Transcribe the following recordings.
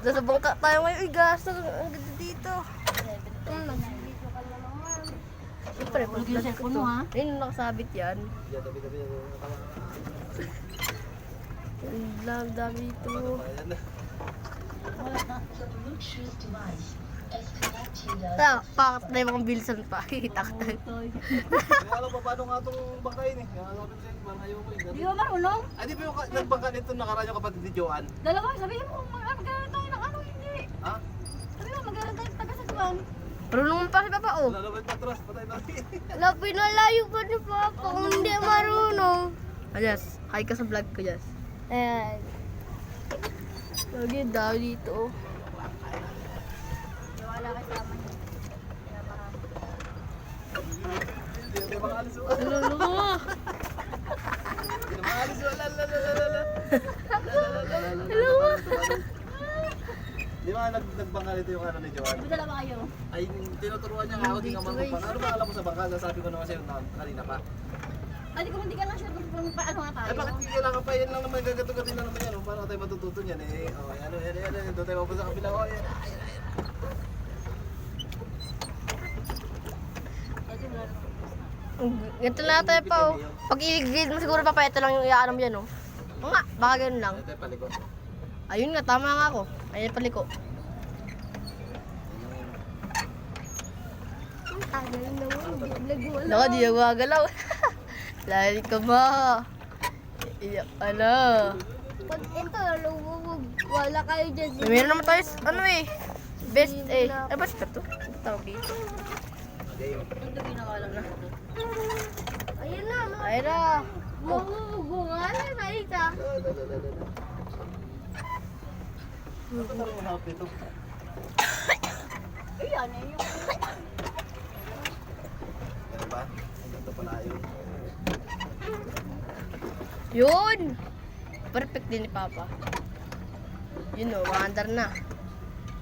Nasa bangka tayo ngayon. Uy, gas. Ang ganda dito. Nandito ka na naman. Siyempre, Huwag yung cellphone mo, ha? Ayun, nakasabit yan. Tabi. Ang dami dito. Tara, pakit na yung mga bilsan pa. Hitak-tak. Hindi alam pa paano nga itong bangkain eh. Kaya alam ko sa'yo, parang ayaw ko eh. Di ba marunong? Ay, di ba yung nagbangka nito nakaraan yung kapatid ni Joanne? Dalawa, sabihin mo, magkaroon tayo ng ano, hindi. Ha? Sabi mo, magkaroon tayo ng taga-satuan. Marunong mo pa si Papa, oh. Lalawin patras, patay natin. Wala, pinalayo pa ni Papa kung hindi marunong. Alas, hi ka sa vlog ko, Jas. Ayan. Lagi daw dito. Wala ka sa amin. Hindi na makaalis mo. Lolo. Hindi na makaalis mo. Lalalala. Hello. Di ba nagbangka nito yung ano ni Joanne? Sabi dalawa kayo. Ay, tinuturuan niya nga ako, di nga Dito, magpangka. Ano ba alam mo sa bangka? Sasabi ko naman sa'yo kanina pa. Ay, kung hindi ka lang sure kung paano nga tayo. Ay, bakit kailangan pa? Yan lang naman, gagato-gatin na naman yan. Paano tayo matututo niyan eh? Oh, yan. Doon tayo mapunta sa kabila. Oh, yan. Ito, wala na. Ganito na tayo pa, oh. Pag i-grade mo siguro, Papa, ito lang yung iaanam yan, oh. Oo nga, baka ganun lang. Ito yung palikot. Ayun nga, tama nga ako. Ayun paliko. Ang tagal naman. Hindi vlog wala. Naka, di ako gagalaw. Lali ka ba? Iyak ka na. Pag ito, lumubog. Wala kayo dyan. Meron naman tayo, ano eh. Best eh. Ano ba siya to? Ano tawag dito? Game. Ito ginawa lang na. Ayun na. Ayun na. Bumubungan na nakita. Ano ba ang hanap nito? Ayan, eh, yung... Ano ba? Ito pala yun. Yun! Perfect din ni Papa. Yun o, maandar na.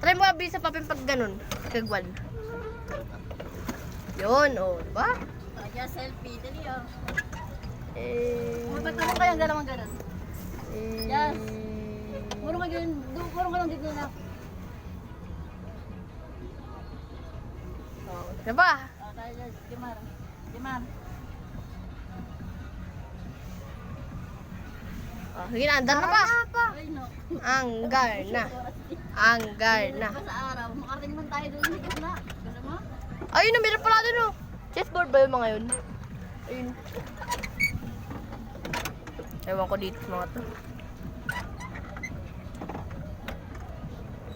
Try mo abis sa Papa yung pag ganun. Kagwan. Yun o, diba? Kaya selfie, dali ah. Eh... Ba't naman kayang galawang ganun? Eh... Yes. Puro ka ganun, puro ka lang dito na. Oh, diba? Tayo dyan, Jemar. Jemar. Oh, sige na, andar na pa. Ay, no. Anggar na. Anggar na. Pa sa araw, makarating man tayo doon, hindi na. Gusto mo? Ayun na, meron pala doon o. Chessboard ba yung mga yun? Ayun. Ewan ko dito sa mga to.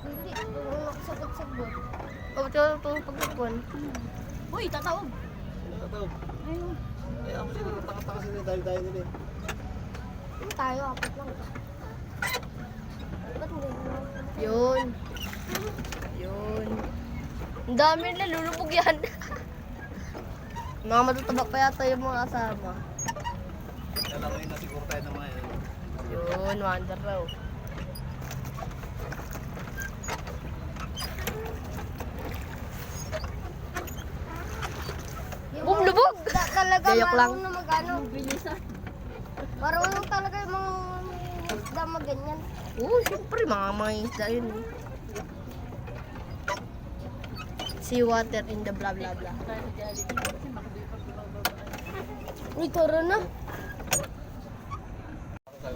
Hindi. Sagot-sagot. Oh, ito pagkakuan. Uy, tataog. Ano na tawag? Ayun. Ay, ako sila nataka-taka sila dahil nila eh. Ano tayo? Apat lang. Ba't hindi mo? Yun. Yun. Ang dami nila, lulubog yan. Mga matutabak pa yata yung mga kasama. Lalaroin na siguro tayo ng mga yan. Yun, wonder raw. Boom, lubog! Talaga Gayok lang. marunong na mag-ano. Bilisan. Marunong talaga yung mga isda mag-ganyan. Oo, siyempre, mga isda yun. Eh. Sea water in the blah blah blah. Tayo sa Jollibee kasi makabili pa bababa. Uy, toro na.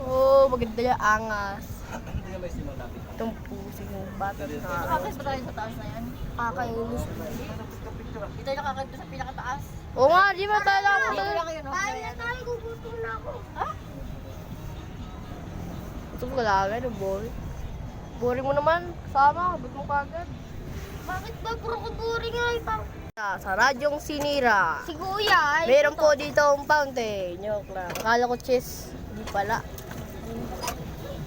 Oh, maganda yung angas. Hindi nga may simon natin. Itong pusing ng bata na. Nakakais ba tayo sa taas na yan? Kakainis. Hindi tayo nakakais sa pinakataas. Oo nga, di ba tayo lang Dito lang kayo, no? Tayo na tayo, gugutom na ako. Gusto ko lang, boring. Boring mo naman, kasama, ba't mo kagad? Bakit ba puro ko boring nga ipang? Sa radyong sinira. Si Kuya ay... Meron po dito ang fountain. Joke lang. Akala ko chess. Hindi pala.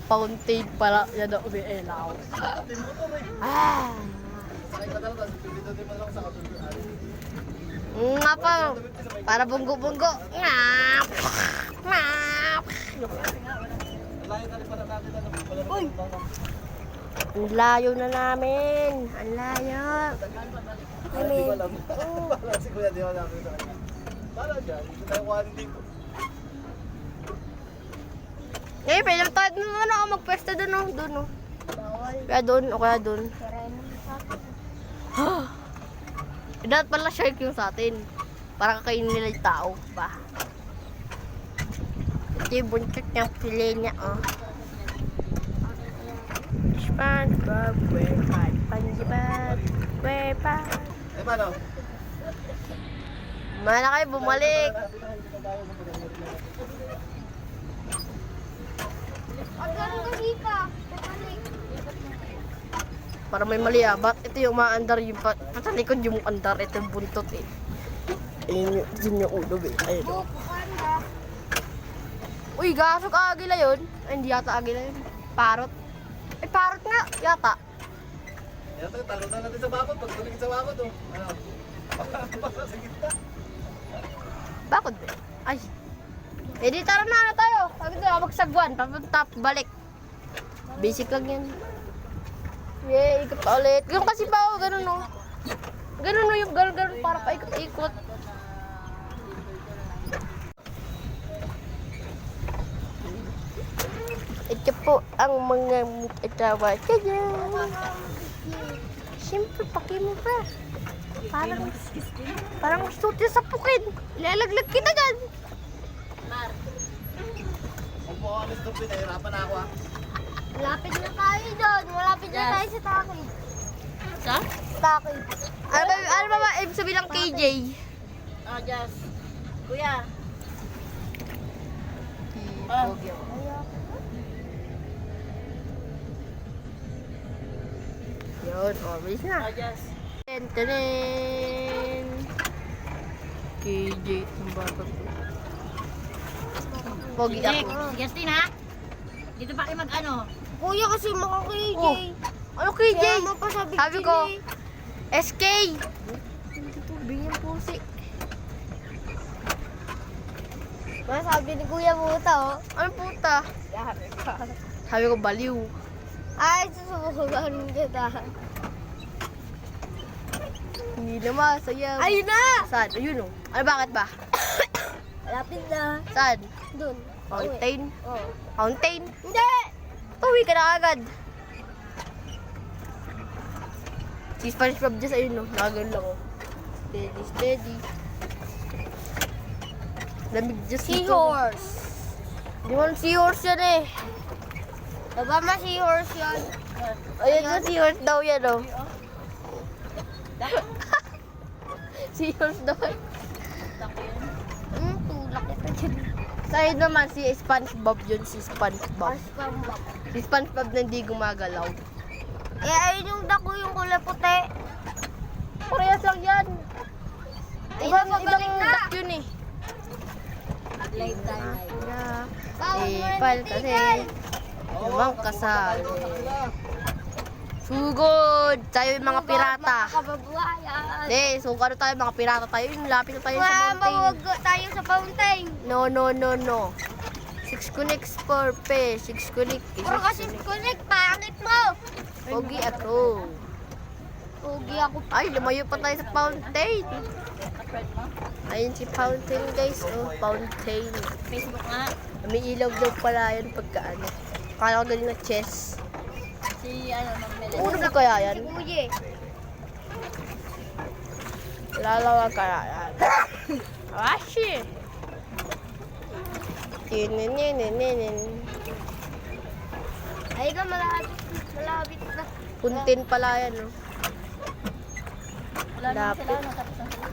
Fountain pala. Yan ang umiilaw. Ah! Sakay ka talaga, dito din mo lang sa katutunan. Nga pa. Para bunggo-bunggo. Ngap! Ngap! Layo na rin pala natin ano. Uy! Ang layo na namin. Ang layo. Hindi ko alam. Bala si Kuya, di ko alam. Bala dyan, hindi tayo kuhanin dito. Ngayon, pwede tayo naman ako magpwesto doon, oh. Doon, oh. Bawal. Kaya doon, o kaya doon. Dapat pala shark yung sa atin. Para kakainin nila yung tao. Ba? Ito yung buntot niyang pili niya, oh. SpongeBob, SquarePants, SpongeBob, SquarePants. Eh, paano? Mana kayo bumalik. Ang ganun kasi pa. Para may mali ah. Ba't ito yung maandar yung patalikod yung andar. Ito yung buntot eh. Ayun yung ulo eh. Ayun. Buko ka. Uy, gasok agila yun. Ay, hindi yata agila yun. Parot. Eh, parot nga. Yata. Ito, talutan natin sa bakod. Pagtulig sa bakod, oh. Ano? Pasa sa gitna. Bakod eh. Ay. Eh, di tara na tayo. Sabi ko, magsagwan. Papunta, balik. Basic lang yan. Yeah, ikot pa ulit. Yung kasi pa ako, ganun no. Ganun no, yung ganun para pa ikot-ikot. Ito po ang mga mutawa sa dyan. Siyempre, pakimo pa. Parang gusto sa pukin. Ilalaglag kita dyan. Kung po ako gusto, pinahirapan na ako, ah. Malapit na tayo doon. Malapit na tayo sa takid. Sa? Takid. Ano ba ibig sabihin ng KJ? Ah, Jazz. Kuya. Yun, bilis na. Ah, Jazz. Tenen. KJ, ang bata ko. Pogi Nick, ako. si Justin ha? Dito pa kayo mag-ano? Kuya kasi mga KJ. Oh. Ano KJ? Kaya mo pa sabi Sabi ko, SK. Bingin pusi. Masabi ni Kuya Buta, oh. Ano puta? Sabi ko, baliw. Ay, susubukan kita. Hindi naman, sayaw. Ayun na! Saan? Ayun o. Ano, bakit ba? Malapit na. Saan? Doon. Fountain? Oh. Fountain? Hindi! Uwi ka na agad. Si SpongeBob dyan ayun no. Nakagan lang o. Steady, steady. Lamig dyan Seahorse. Di mo seahorse yan eh. Diba ma seahorse yan? Ayun na seahorse daw yan o. Seahorse daw. Tulak ito dyan. Sa'yo naman si SpongeBob yun, si SpongeBob. Paspambak. Si SpongeBob na hindi gumagalaw. Eh, ayun yung dako yung kulay puti. Parehas lang yan. Ay, Ibang napabalik na. duck yun eh. Live tayo. Ipal kasi. Ibang kasal. Sugod! Tayo yung mga pirata. Kababuayan. Hindi, so ano tayo mga pirata tayo. Yung lapit na tayo sa mountain. Mawag tayo sa fountain. No, no, no, no. 6 connects for pay. 6 connect. Puro kasi connect, pangit mo. Pogi ako. Pugi ako. Ay, lumayo pa tayo sa fountain. Ayun si fountain guys. Oh, fountain. Facebook nga. May ilaw daw pala yan pagka ano. Kala ko galing na chess. Si ano, Ma'am Melanie. Uno ba kaya yan? Si Kuya. Lalawa kaya yan. Ashi! Tininin. Ay ka, malapit na. Puntin pala yan, no? Wala naman Lapit. sila. Natapos na sila.